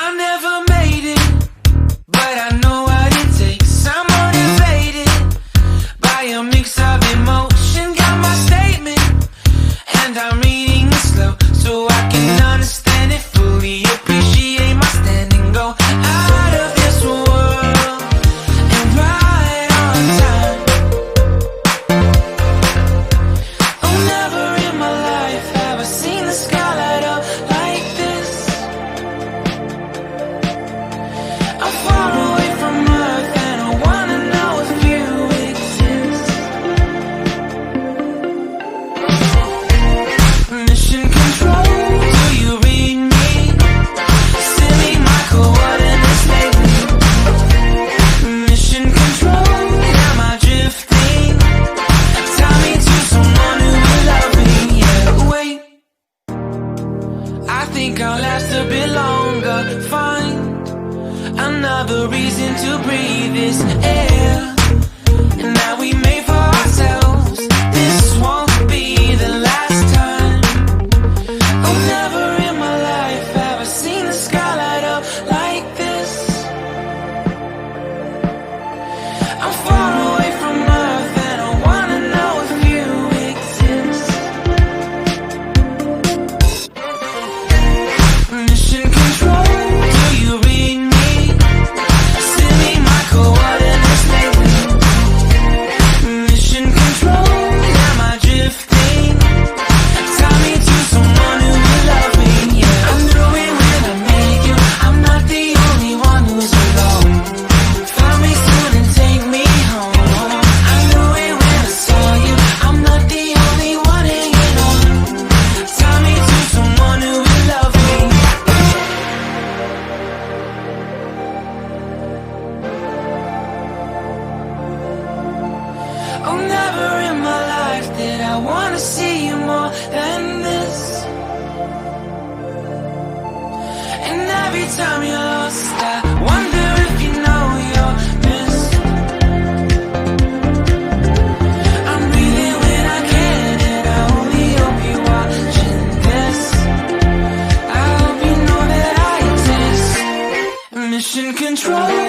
I never made it, but I know what it takes. I'm motivated by a mix of emotion. Got my statement, and I'm reading it slow so I can understand it fully. Appreciate my standing, go out of this world and right on time. Oh, never in my life have I seen the sky light up like this. I'm far away from Earth and I wanna know if you exist. Mission control, do you read me? Send me my coordinates lately. Mission control, am I drifting? Tie me to someone who will love me. Yeah, wait, I think I'll last a bit longer. Find another reason to breathe this air, and that we made for ourselves. This won't be the last time. Oh, never in my life have I seen the sky light up like this. I'm far away from Earth and I wanna know if you exist. Mission control, do you read me? Send me my coordinates lately. Mission control, am I drifting? Tie me to someone who will love me. Yeah, I knew it when I met you. I'm not the only one who's alone. Find me soon and take me home. I knew it when I saw you. I'm not the only one hanging on. Tie me to someone who will love me. Oh, never in my life did I wanna see you more than this. And every time you're lost, I wonder if you know you're missed. I'm breathing when I can, and I only hope you're watching this. I hope you know that I exist. Mission control.